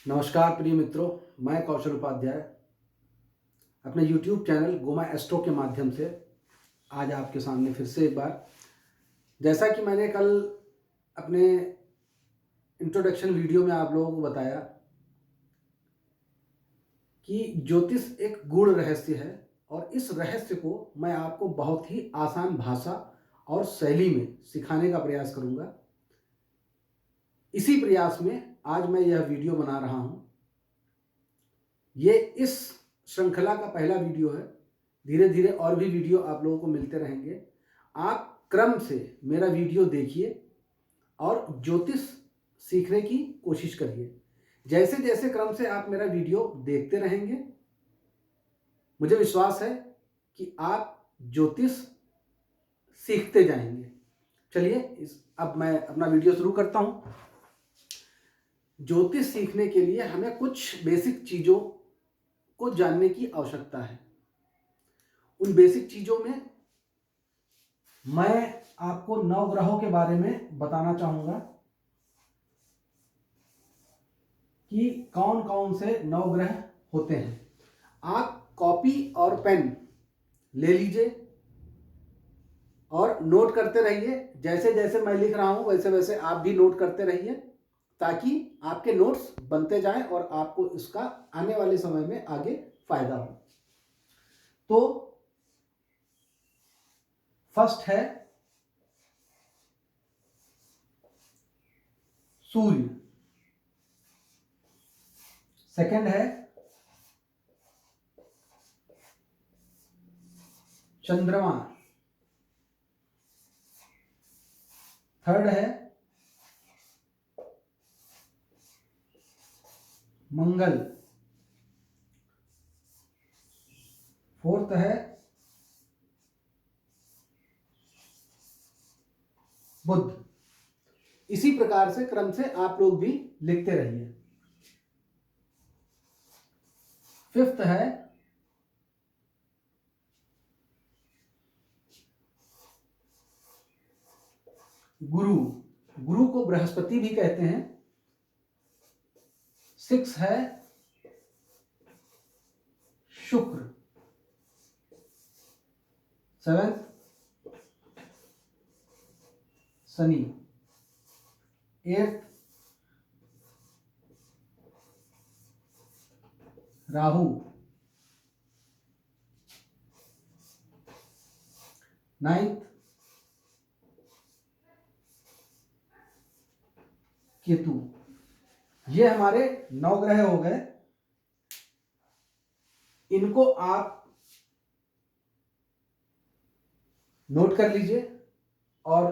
नमस्कार प्रिय मित्रों, मैं कौशल उपाध्याय अपने YouTube चैनल गोमा एस्ट्रो के माध्यम से आज आपके सामने फिर से एक बार, जैसा कि मैंने कल अपने इंट्रोडक्शन वीडियो में आप लोगों को बताया कि ज्योतिष एक गूढ़ रहस्य है और इस रहस्य को मैं आपको बहुत ही आसान भाषा और शैली में सिखाने का प्रयास करूंगा। इसी प्रयास में आज मैं यह वीडियो बना रहा हूं। ये इस श्रृंखला का पहला वीडियो है। धीरे धीरे और भी वीडियो आप लोगों को मिलते रहेंगे। आप क्रम से मेरा वीडियो देखिए और ज्योतिष सीखने की कोशिश करिए। जैसे जैसे क्रम से आप मेरा वीडियो देखते रहेंगे, मुझे विश्वास है कि आप ज्योतिष सीखते जाएंगे। चलिए अब मैं अपना वीडियो शुरू करता हूं। ज्योतिष सीखने के लिए हमें कुछ बेसिक चीज़ों को जानने की आवश्यकता है। उन बेसिक चीज़ों में मैं आपको नवग्रहों के बारे में बताना चाहूँगा कि कौन कौन से नवग्रह होते हैं। आप कॉपी और पेन ले लीजिए और नोट करते रहिए। जैसे जैसे मैं लिख रहा हूँ वैसे वैसे आप भी नोट करते रहिए, ताकि आपके नोट्स बनते जाएं और आपको इसका आने वाले समय में आगे फायदा हो। तो फर्स्ट है सूर्य, सेकंड है चंद्रमा, थर्ड है मंगल, फोर्थ है बुध। इसी प्रकार से क्रम से आप लोग भी लिखते रहिए। फिफ्थ है गुरु, गुरु को बृहस्पति भी कहते हैं। सिक्स है शुक्र, seventh Shani, eighth Rahu, ninth Ketu. ये हमारे नवग्रह हो गए। इनको आप नोट कर लीजिए और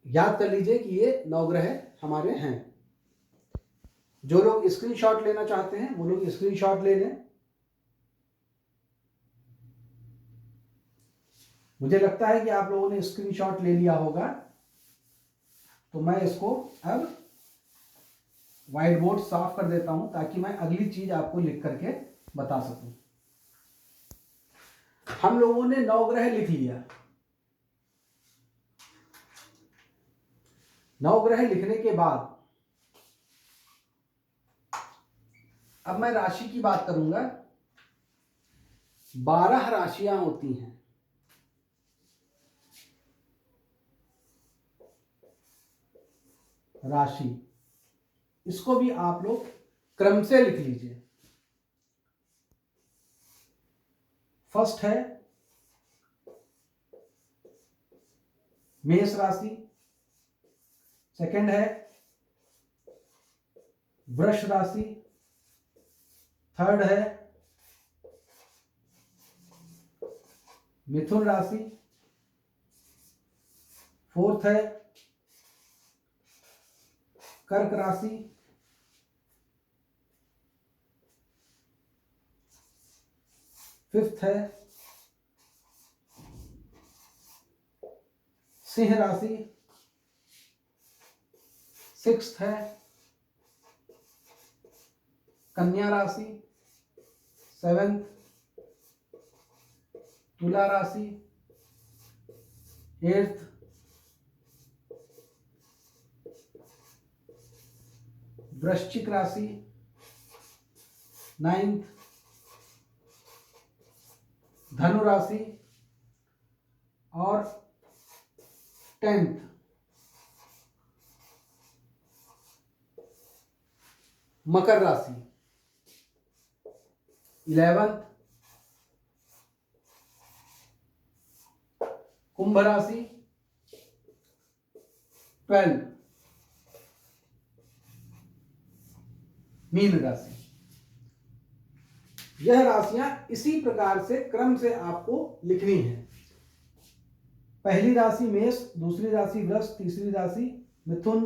याद कर लीजिए कि ये नवग्रह हमारे हैं। जो लोग स्क्रीनशॉट लेना चाहते हैं वो लोग स्क्रीनशॉट ले लें। मुझे लगता है कि आप लोगों ने स्क्रीनशॉट ले लिया होगा, तो मैं इसको अब व्हाइट बोर्ड साफ कर देता हूं ताकि मैं अगली चीज आपको लिख करके बता सकूं। हम लोगों ने नवग्रह लिख लिया। नवग्रह लिखने के बाद अब मैं राशि की बात करूंगा। 12 राशियां होती हैं। राशि, इसको भी आप लोग क्रम से लिख लीजिए। फर्स्ट है मेष राशि, सेकंड है वृष राशि, थर्ड है मिथुन राशि, फोर्थ है कर्क राशि, फिफ्थ है सिंह राशि, सिक्स्थ है कन्या राशि, सेवेंथ तुला राशि, एट्थ वृश्चिक राशि, 9th धनु राशि और 10th मकर राशि, 11th कुंभ राशि, 12 मीन राशि। यह राशियां इसी प्रकार से क्रम से आपको लिखनी है। पहली राशि मेष, दूसरी राशि वृष, तीसरी राशि मिथुन,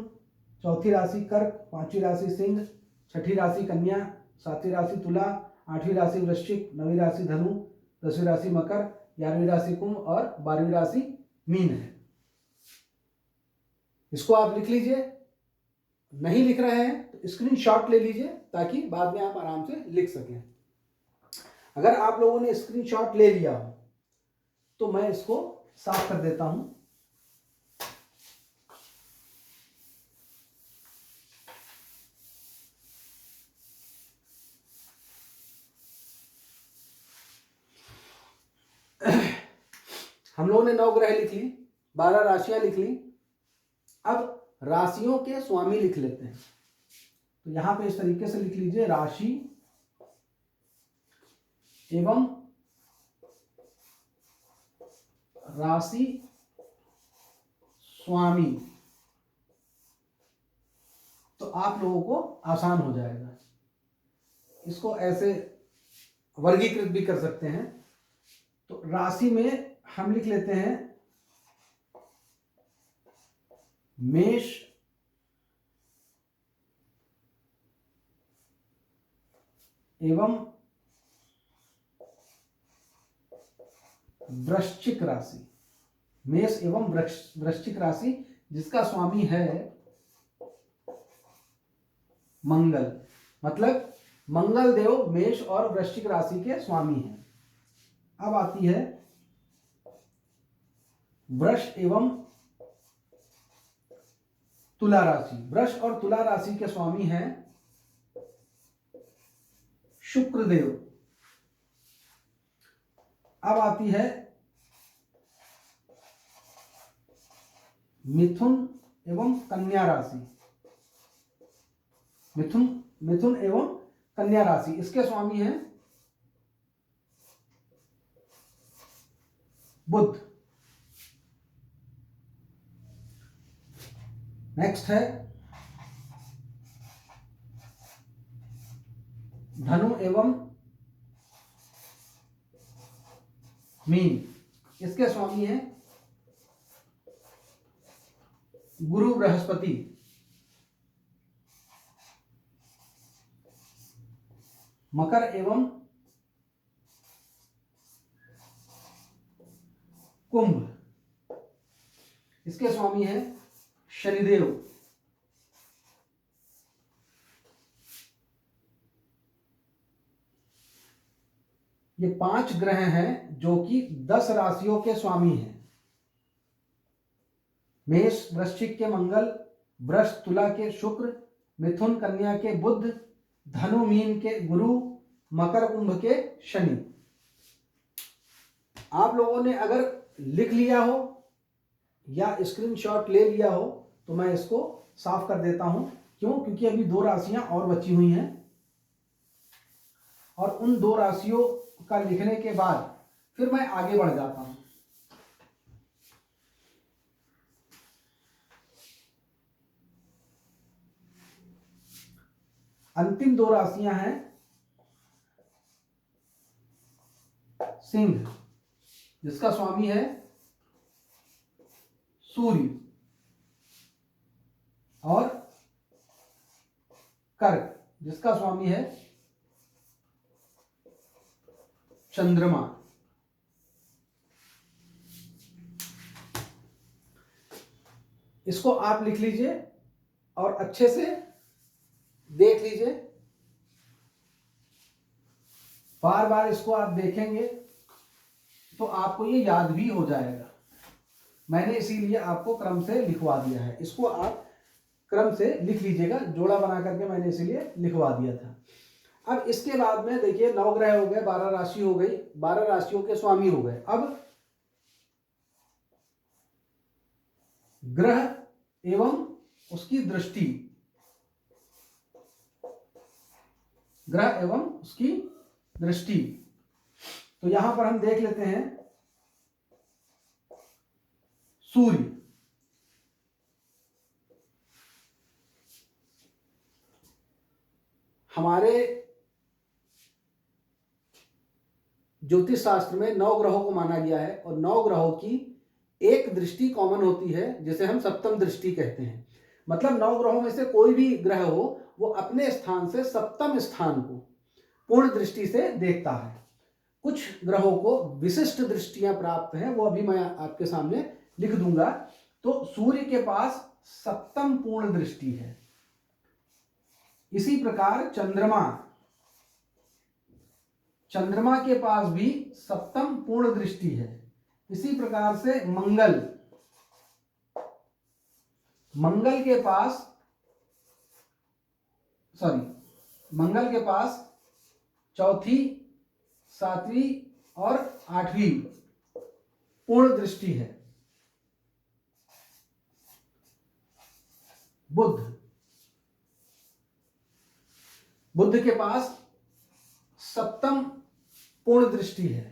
चौथी राशि कर्क, पांचवी राशि सिंह, छठी राशि कन्या, सातवीं राशि तुला, आठवीं राशि वृश्चिक, नवीं राशि धनु, 10वीं राशि मकर, 11वीं राशि कुंभ और 12वीं राशि मीन है। इसको आप लिख लीजिए। नहीं लिख रहे हैं तो स्क्रीनशॉट ले लीजिए ताकि बाद में आप आराम से लिख सकें। अगर आप लोगों ने स्क्रीनशॉट ले लिया हो तो मैं इसको साफ कर देता हूं। हम लोगों ने 9 ग्रह लिख ली, 12 राशियां लिख ली। अब राशियों के स्वामी लिख लेते हैं। तो यहां पे इस तरीके से लिख लीजिए, राशि एवं राशि स्वामी। तो आप लोगों को आसान हो जाएगा। इसको ऐसे वर्गीकृत भी कर सकते हैं। तो राशि में हम लिख लेते हैं मेष एवं वृश्चिक राशि। मेष एवं वृश्चिक राशि जिसका स्वामी है मंगल, मतलब मंगल देव मेष और वृश्चिक राशि के स्वामी हैं। अब आती है वृष एवं तुला राशि। वृष और तुला राशि के स्वामी हैं शुक्र देव। अब आती है मिथुन एवं कन्या राशि। मिथुन एवं कन्या राशि, इसके स्वामी हैं बुध। नेक्स्ट है धनु एवं मीन, इसके स्वामी हैं गुरु बृहस्पति। मकर एवं कुंभ, इसके स्वामी हैं शनिदेव। ये 5 ग्रह हैं जो कि 10 राशियों के स्वामी हैं। मेष वृश्चिक के मंगल, वृष तुला के शुक्र, मिथुन कन्या के बुध, धनु मीन के गुरु, मकर कुंभ के शनि। आप लोगों ने अगर लिख लिया हो या स्क्रीनशॉट ले लिया हो तो मैं इसको साफ कर देता हूं। क्यों? क्योंकि अभी 2 राशियां और बची हुई हैं और उन 2 राशियों का लिखने के बाद फिर मैं आगे बढ़ जाता हूं। अंतिम 2 राशियां हैं सिंह, जिसका स्वामी है सूर्य, और कर्क, जिसका स्वामी है चंद्रमा। इसको आप लिख लीजिए और अच्छे से देख लीजिए। बार बार इसको आप देखेंगे तो आपको ये याद भी हो जाएगा। मैंने इसीलिए आपको क्रम से लिखवा दिया है। इसको आप क्रम से लिख लीजिएगा, जोड़ा बना करके मैंने इसीलिए लिखवा दिया था। अब इसके बाद में देखिए 9 ग्रह हो गए, 12 राशि हो गई, 12 राशियों के स्वामी हो गए। अब ग्रह एवं उसकी दृष्टि, ग्रह एवं उसकी दृष्टि, तो यहां पर हम देख लेते हैं सूर्य। हमारे ज्योतिष शास्त्र में 9 ग्रहों को माना गया है और 9 ग्रहों की एक दृष्टि कॉमन होती है जिसे हम सप्तम दृष्टि कहते हैं। मतलब 9 ग्रहों में से कोई भी ग्रह हो वो अपने स्थान से सप्तम स्थान को पूर्ण दृष्टि से देखता है। कुछ ग्रहों को विशिष्ट दृष्टियां प्राप्त हैं, वो अभी मैं आपके सामने लिख दूंगा। तो सूर्य के पास सप्तम पूर्ण दृष्टि है। इसी प्रकार चंद्रमा के पास भी सप्तम पूर्ण दृष्टि है। इसी प्रकार से मंगल के पास चौथी, सातवीं और आठवीं पूर्ण दृष्टि है। बुध के पास सप्तम पूर्ण दृष्टि है।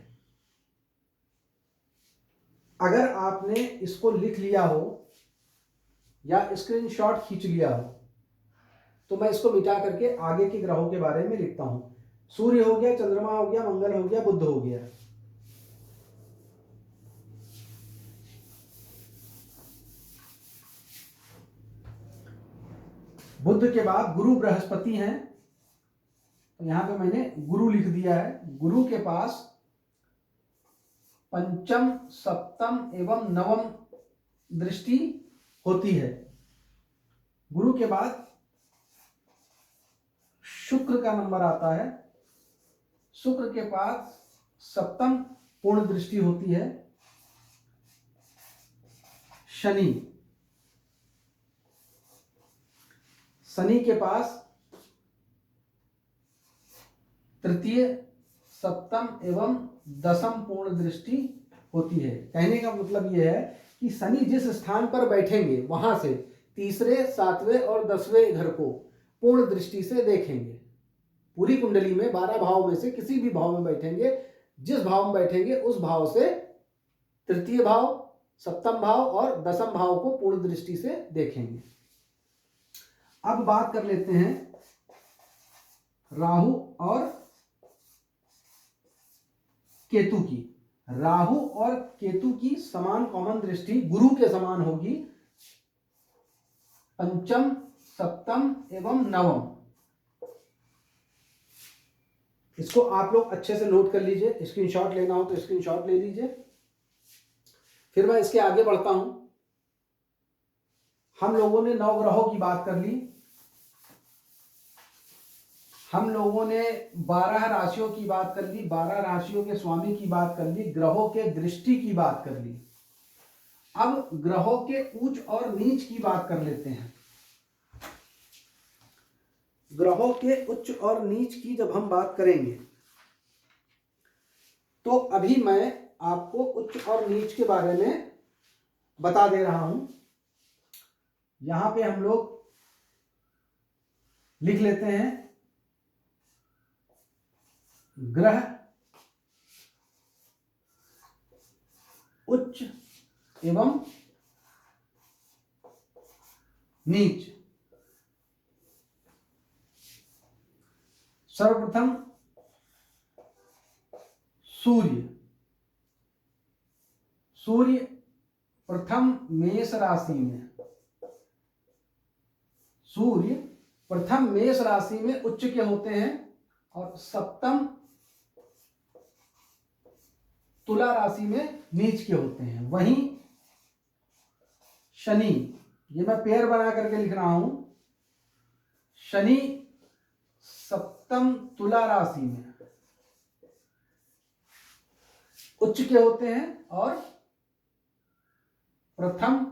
अगर आपने इसको लिख लिया हो या स्क्रीनशॉट खींच लिया हो तो मैं इसको मिटा करके आगे के ग्रहों के बारे में लिखता हूं। सूर्य हो गया, चंद्रमा हो गया, मंगल हो गया, बुध हो गया। बुध के बाद गुरु बृहस्पति हैं, तो यहां पे मैंने गुरु लिख दिया है। गुरु के पास पंचम, सप्तम एवं नवम दृष्टि होती है। गुरु के बाद शुक्र का नंबर आता है। शुक्र के पास सप्तम पूर्ण दृष्टि होती है। शनि के पास तृतीय, सप्तम एवं दसम पूर्ण दृष्टि होती है। कहने का मतलब यह है कि शनि जिस स्थान पर बैठेंगे वहां से तीसरे, सातवें और 10वें घर को पूर्ण दृष्टि से देखेंगे। पूरी कुंडली में 12 भाव में से किसी भी भाव में बैठेंगे, जिस भाव में बैठेंगे उस भाव से तृतीय भाव, सप्तम भाव और दसम भाव को पूर्ण दृष्टि से देखेंगे। अब बात कर लेते हैं राहु और केतु की। राहु और केतु की समान कॉमन दृष्टि गुरु के समान होगी। पंचम, सप्तम एवं नवम। इसको आप लोग अच्छे से नोट कर लीजिए, स्क्रीनशॉट लेना हो तो स्क्रीनशॉट ले लीजिए। फिर मैं इसके आगे बढ़ता हूं। हम लोगों ने 9 ग्रहों की बात कर ली, हम लोगों ने 12 राशियों की बात कर ली, 12 राशियों के स्वामी की बात कर ली, ग्रहों के दृष्टि की बात कर ली। अब ग्रहों के उच्च और नीच की बात कर लेते हैं। ग्रहों के उच्च और नीच की जब हम बात करेंगे तो अभी मैं आपको उच्च और नीच के बारे में बता दे रहा हूं। यहां पे हम लोग लिख लेते हैं ग्रह उच्च एवं नीच। सर्वप्रथम सूर्य प्रथम मेष राशि में, सूर्य प्रथम मेष राशि में उच्च के होते हैं और सप्तम तुला राशि में नीच के होते हैं। वहीं शनि, ये मैं पेयर बना करके लिख रहा हूं, शनि सप्तम तुला राशि में उच्च के होते हैं और प्रथम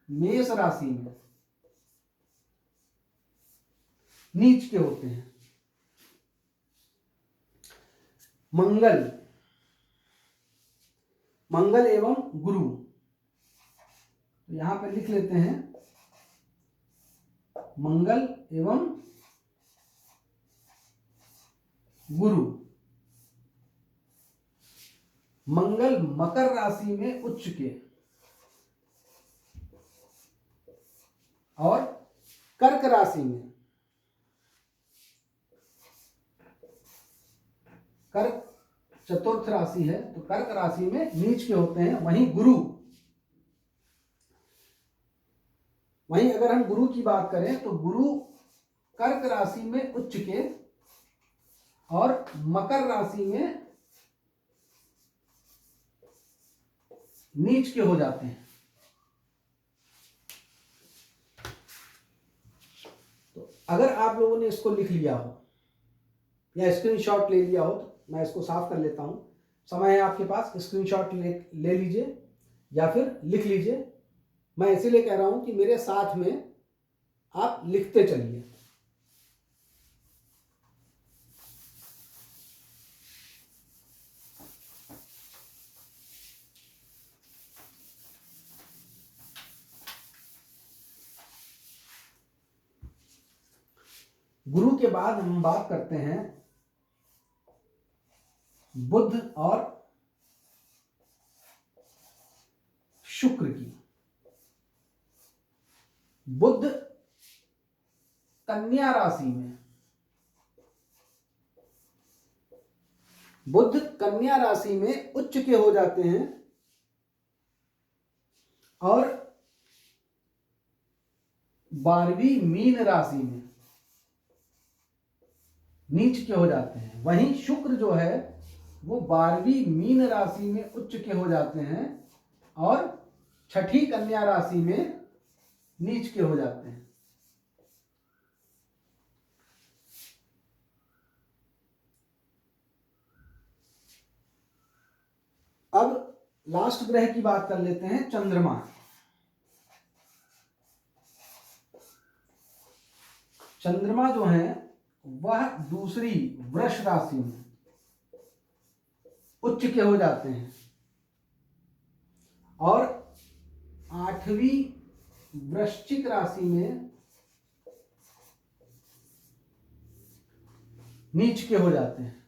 मेष राशि में नीच के होते हैं। मंगल, मंगल एवं गुरु, तो यहां पर लिख लेते हैं मंगल एवं गुरु। मंगल मकर राशि में उच्च के और कर्क राशि में, कर्क चतुर्थ राशि है तो कर्क राशि में नीच के होते हैं। वहीं गुरु, वहीं अगर हम गुरु की बात करें तो गुरु कर्क राशि में उच्च के और मकर राशि में नीच के हो जाते हैं। तो अगर आप लोगों ने इसको लिख लिया हो या स्क्रीनशॉट ले लिया हो तो मैं इसको साफ कर लेता हूं। समय है आपके पास, स्क्रीनशॉट ले लीजिए या फिर लिख लीजिए। मैं इसीलिए कह रहा हूं कि मेरे साथ में आप लिखते चलिए। गुरु के बाद हम बात करते हैं बुध और शुक्र की। बुध कन्या राशि में, बुध कन्या राशि में उच्च के हो जाते हैं और 12वीं मीन राशि में नीच के हो जाते हैं। वहीं शुक्र जो है वो 12वीं मीन राशि में उच्च के हो जाते हैं और 6ठी कन्या राशि में नीच के हो जाते हैं। अब लास्ट ग्रह की बात कर लेते हैं, चंद्रमा। चंद्रमा जो है वह दूसरी वृष राशि में उच्च के हो जाते हैं और 8वीं वृश्चिक राशि में नीच के हो जाते हैं।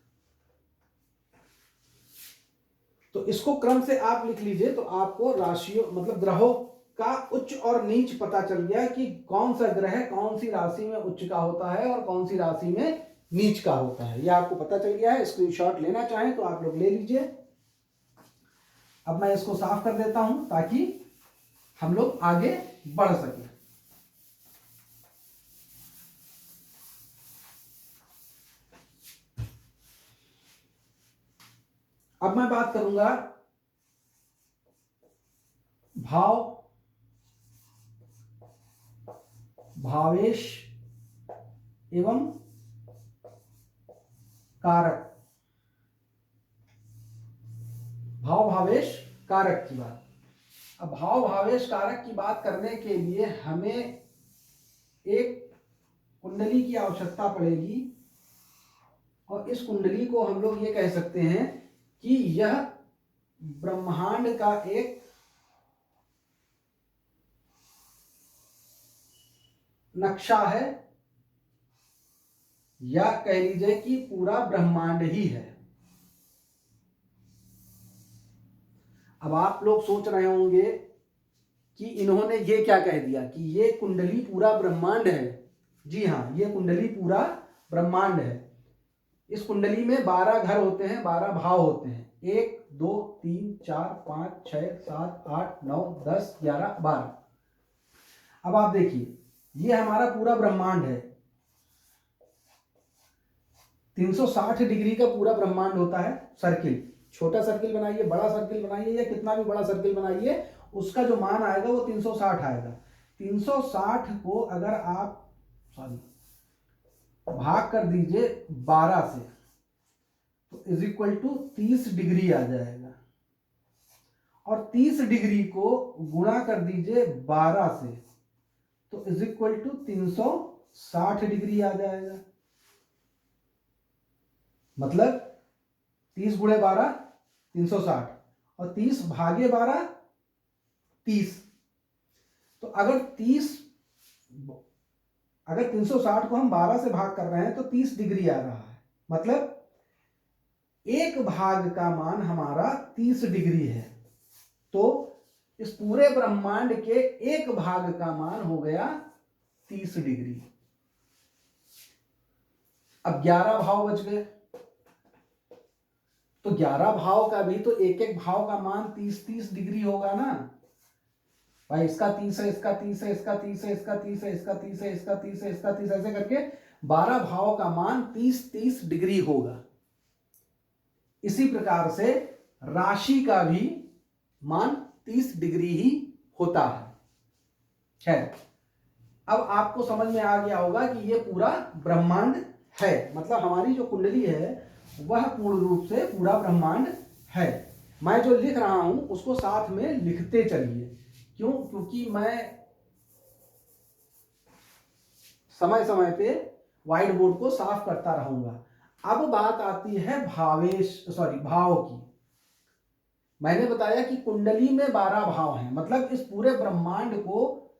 तो इसको क्रम से आप लिख लीजिए तो आपको राशियों मतलब ग्रहों का उच्च और नीच पता चल गया कि कौन सा ग्रह कौन सी राशि में उच्च का होता है और कौन सी राशि में नीच का होता है। यह आपको पता चल गया है। स्क्रीनशॉट लेना चाहें तो आप लोग ले लीजिए। अब मैं इसको साफ कर देता हूं ताकि हम लोग आगे बढ़ सकें। अब मैं बात करूंगा भाव, भावेश एवं कारक, भाव भावेश कारक की बात। अब भाव भावेश कारक की बात करने के लिए हमें एक कुंडली की आवश्यकता पड़ेगी और इस कुंडली को हम लोग ये कह सकते हैं कि यह ब्रह्मांड का एक नक्शा है या कह लीजिए कि पूरा ब्रह्मांड ही है। अब आप लोग सोच रहे होंगे कि इन्होंने ये क्या कह दिया कि ये कुंडली पूरा ब्रह्मांड है। जी हाँ, ये कुंडली पूरा ब्रह्मांड है। इस कुंडली में 12 घर होते हैं, 12 भाव होते हैं। 1 2 3 4 5 6 7 8 9 10 11 12। अब आप देखिए ये हमारा पूरा ब्रह्मांड है। 360 डिग्री का पूरा ब्रह्मांड होता है सर्किल। छोटा सर्किल बनाइए, बड़ा सर्किल बनाइए या कितना भी बड़ा सर्किल बनाइए, उसका जो मान आएगा वो 360 आएगा। 360 को अगर आप भाग कर दीजिए 12 से तो इज इक्वल टू 30 डिग्री आ जाएगा और 30 डिग्री को गुणा कर दीजिए 12 से तो इज इक्वल टू 360 60 डिग्री आ जाएगा। मतलब 30 गुणे 12 360 और 30 भागे 12 30। तो अगर 360 को हम 12 से भाग कर रहे हैं तो 30 डिग्री आ रहा है। मतलब एक भाग का मान हमारा 30 डिग्री है। तो इस पूरे ब्रह्मांड के एक भाग का मान हो गया 30 डिग्री। अब 11 भाव बच गए। तो 11 भाव का भी तो एक एक भाव का मान 30-30 डिग्री होगा ना भाई। इसका 30 है, इसका 30 है, इसका 30 है, इसका 30 है, इसका 30 है, इसका 30 है, इसका 30, ऐसे करके 12 भाव का मान 30-30 डिग्री होगा। इसी प्रकार से राशि का भी मान 30 डिग्री ही होता है। अब आपको समझ में आ गया होगा कि ये पूरा ब्रह्मांड है। मतलब हमारी जो कुंडली है वह पूर्ण रूप से पूरा ब्रह्मांड है। मैं जो लिख रहा हूं उसको साथ में लिखते चलिए। क्यों? क्योंकि मैं समय समय पे व्हाइट बोर्ड को साफ करता रहूंगा। अब बात आती है भाव की। मैंने बताया कि कुंडली में 12 भाव हैं। मतलब इस पूरे ब्रह्मांड को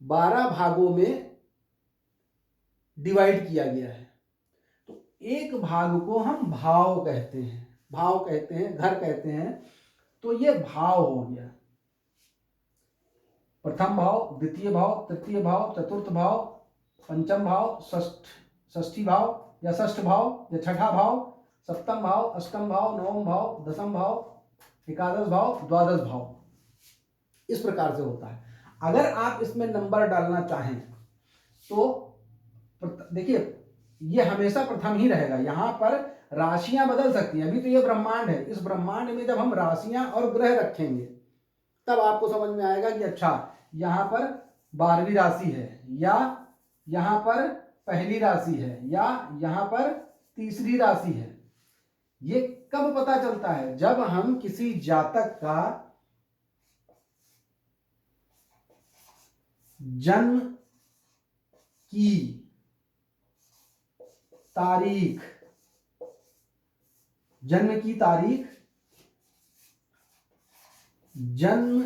12 भागों में डिवाइड किया गया है। तो एक भाग को हम भाव कहते हैं, घर कहते हैं। तो ये भाव हो गया। प्रथम भाव, द्वितीय भाव, तृतीय भाव, चतुर्थ भाव, पंचम भाव, षष्ठी भाव या षष्ठ भाव या छठा भाव, सप्तम भाव, अष्टम भाव, नवम भाव, दसम भाव, एकादश भाव, द्वादश भाव। इस प्रकार से होता है। अगर आप इसमें नंबर डालना चाहें तो देखिए ये हमेशा प्रथम ही रहेगा। यहां पर राशियां बदल सकती हैं। अभी तो ये ब्रह्मांड है। इस ब्रह्मांड में जब हम राशियां और ग्रह रखेंगे तब आपको समझ में आएगा कि अच्छा यहां पर 12वीं राशि है, या यहां पर पहली राशि है, या यहां पर तीसरी राशि है। ये कब पता चलता है? जब हम किसी जातक का जन्म की तारीख, जन्म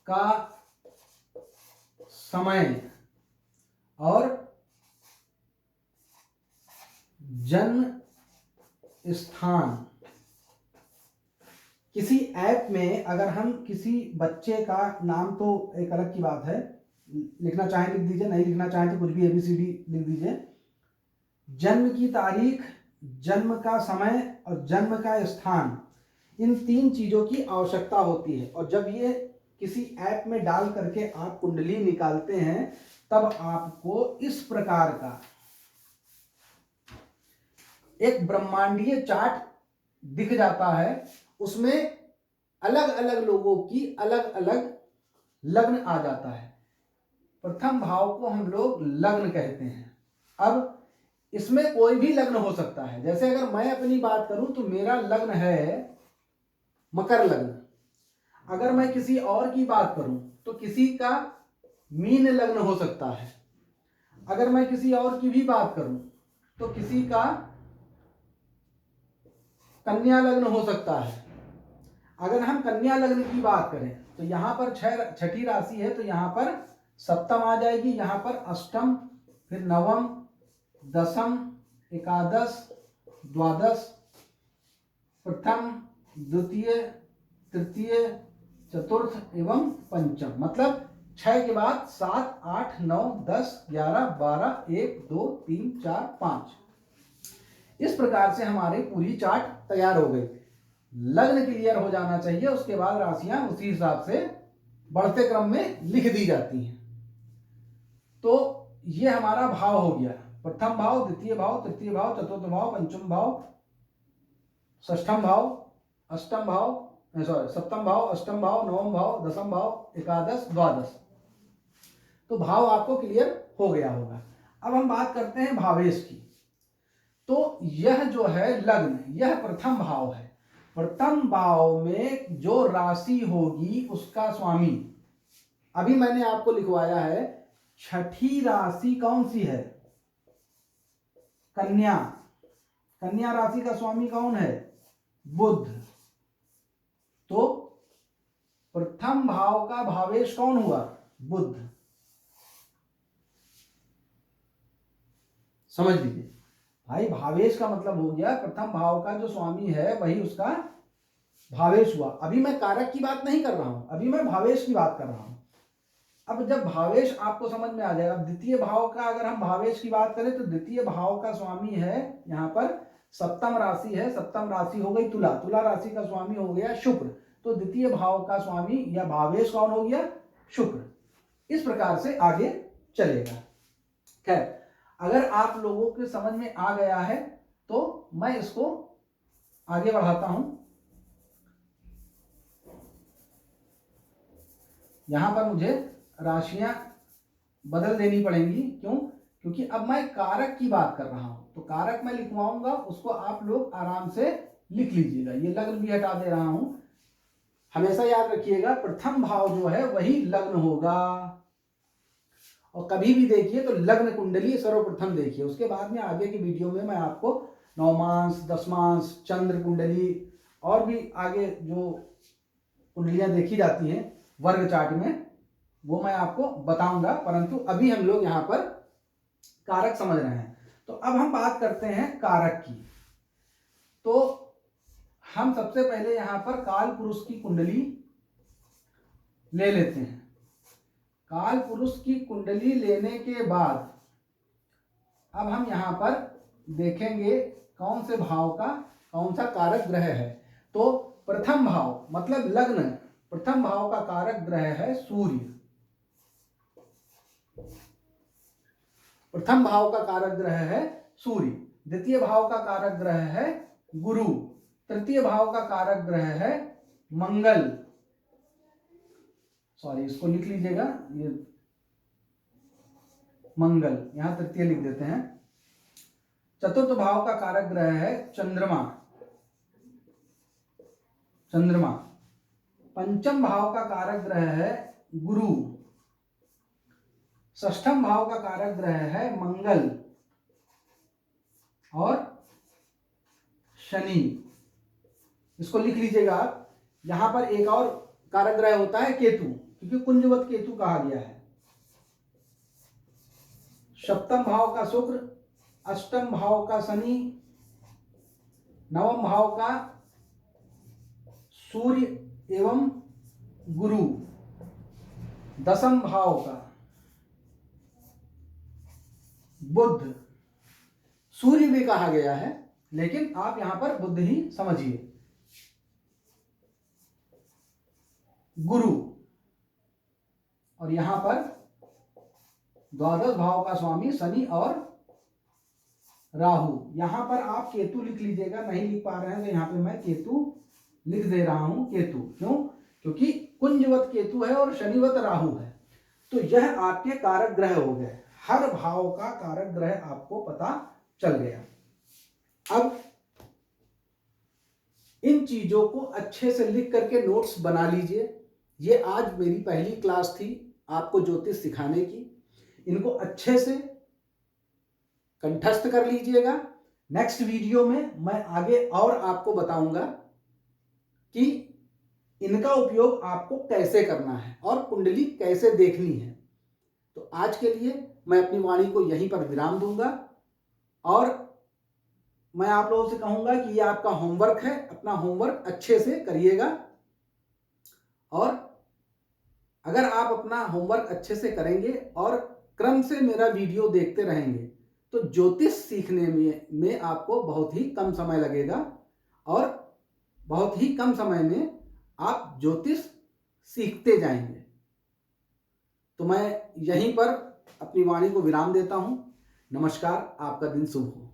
का समय और जन्म स्थान। किसी ऐप में अगर हम किसी बच्चे का नाम, तो एक अलग की बात है, लिखना चाहें लिख दीजिए, नहीं लिखना चाहें तो कुछ भी ABCD लिख दीजिए। जन्म की तारीख, जन्म का समय और जन्म का स्थान, इन 3 चीजों की आवश्यकता होती है। और जब ये किसी ऐप में डाल करके आप कुंडली निकालते हैं तब आपको इस प्रकार का एक ब्रह्मांडीय चार्ट दिख जाता है। उसमें अलग अलग लोगों की अलग अलग लग्न आ जाता है। प्रथम भाव को हम लोग लग्न कहते हैं। अब इसमें कोई भी लग्न हो सकता है। जैसे अगर मैं अपनी बात करूं तो मेरा लग्न है मकर लग्न। अगर मैं किसी और की बात करूं तो किसी का मीन लग्न हो सकता है। अगर मैं किसी और की भी बात करूं तो किसी का कन्या लग्न हो सकता है। अगर हम कन्या लग्न की बात करें तो यहां पर छठी राशि है तो यहां पर सप्तम आ जाएगी, यहां पर अष्टम, फिर नवम, दसम, एकादश, द्वादश, प्रथम, द्वितीय, तृतीय, चतुर्थ एवं पंचम। मतलब 6 के बाद 7, 8, 9, 10, 11, 12, 1, 2, 3, 4, 5। इस प्रकार से हमारी पूरी चार्ट तैयार हो गई। लग्न क्लियर हो जाना चाहिए, उसके बाद राशियां उसी हिसाब से बढ़ते क्रम में लिख दी जाती हैं। तो ये हमारा भाव हो गया। प्रथम भाव, द्वितीय भाव, तृतीय भाव, चतुर्थ भाव, पंचम भाव, षष्ठम भाव, अष्टम भाव, सप्तम भाव, अष्टम भाव, नवम भाव, दसम भाव, एकादश, द्वादश। तो भाव आपको क्लियर हो गया होगा। अब हम बात करते हैं भावेश की। तो यह जो है लग्न, यह प्रथम भाव है। प्रथम भाव में जो राशि होगी उसका स्वामी, अभी मैंने आपको लिखवाया है छठी राशि कौन सी है? कन्या। कन्या राशि का स्वामी कौन है? बुध। तो प्रथम भाव का भावेश कौन हुआ? बुध। समझ लीजिए भाई, भावेश का मतलब हो गया प्रथम भाव का जो स्वामी है वही उसका भावेश हुआ। अभी मैं कारक की बात नहीं कर रहा हूं, अभी मैं भावेश की बात कर रहा हूं। अब जब भावेश आपको समझ में आ जाएगा, द्वितीय भाव का अगर हम भावेश की बात करें तो द्वितीय भाव का स्वामी है यहाँ पर सप्तम राशि है। सप्तम राशि हो गई तुला, तुला राशि का स्वामी हो गया शुक्र। तो द्वितीय भाव का स्वामी या भावेश कौन हो गया? शुक्र। इस प्रकार से आगे चलेगा। खैर, अगर आप लोगों के समझ में आ गया है तो मैं इसको आगे बढ़ाता हूं। यहां पर मुझे राशियां बदल देनी पड़ेंगी। क्यों? क्योंकि अब मैं कारक की बात कर रहा हूं, तो कारक मैं लिखवाऊंगा, उसको आप लोग आराम से लिख लीजिएगा। ये लग्न भी हटा दे रहा हूं। हमेशा याद रखिएगा प्रथम भाव जो है वही लग्न होगा। और कभी भी देखिए तो लग्न कुंडली सर्वप्रथम देखिए, उसके बाद में आगे की वीडियो में मैं आपको नवमांश, दशमांश, चंद्र कुंडली और भी आगे जो कुंडलियां देखी जाती हैं वर्ग चार्ट में, वो मैं आपको बताऊंगा। परंतु अभी हम लोग यहाँ पर कारक समझ रहे हैं। तो अब हम बात करते हैं कारक की। तो हम सबसे पहले यहाँ पर काल पुरुष की कुंडली ले लेते हैं। काल पुरुष की कुंडली लेने के बाद अब हम यहाँ पर देखेंगे कौन से भाव का कौन सा कारक ग्रह है। तो प्रथम भाव मतलब लग्न, प्रथम भाव का कारक ग्रह है सूर्य। प्रथम भाव का कारक ग्रह है सूर्य। द्वितीय भाव का कारक ग्रह है गुरु। तृतीय भाव का कारक ग्रह है मंगल। सॉरी, इसको लिख लीजिएगा, ये मंगल, यहां तृतीय लिख देते हैं। चतुर्थ भाव का कारक ग्रह है चंद्रमा। चंद्रमा। पंचम भाव का कारक ग्रह है गुरु। षष्ठम भाव का कारक ग्रह है मंगल और शनि। इसको लिख लीजिएगा आप। यहां पर एक और कारक ग्रह होता है केतु, क्योंकि कुंजवत केतु कहा गया है। सप्तम भाव का शुक्र, अष्टम भाव का शनि, नवम भाव का सूर्य एवं गुरु, दसम भाव का बुध। सूर्य भी कहा गया है लेकिन आप यहां पर बुध ही समझिए। गुरु, और यहां पर द्वादश भाव का स्वामी शनि और राहु। यहां पर आप केतु लिख लीजिएगा, नहीं लिख पा रहे हैं तो यहां पे मैं केतु लिख दे रहा हूं। केतु क्यों? क्योंकि कुंजवत केतु है और शनिवत राहु है। तो यह आपके कारक ग्रह हो गए। हर भाव का कारक ग्रह आपको पता चल गया। अब इन चीजों को अच्छे से लिख करके नोट्स बना लीजिए। ये आज मेरी पहली क्लास थी आपको ज्योतिष सिखाने की। इनको अच्छे से कंठस्थ कर लीजिएगा। नेक्स्ट वीडियो में मैं आगे और आपको बताऊंगा कि इनका उपयोग आपको कैसे करना है और कुंडली कैसे देखनी है। तो आज के लिए मैं अपनी वाणी को यहीं पर विराम दूंगा और मैं आप लोगों से कहूंगा कि ये आपका होमवर्क है, अपना होमवर्क अच्छे से करिएगा। और अगर आप अपना होमवर्क अच्छे से करेंगे और क्रम से मेरा वीडियो देखते रहेंगे तो ज्योतिष सीखने में आपको बहुत ही कम समय लगेगा और बहुत ही कम समय में आप ज्योतिष सीखते जाएंगे। तो मैं यहीं पर अपनी वाणी को विराम देता हूं। नमस्कार, आपका दिन शुभ हो।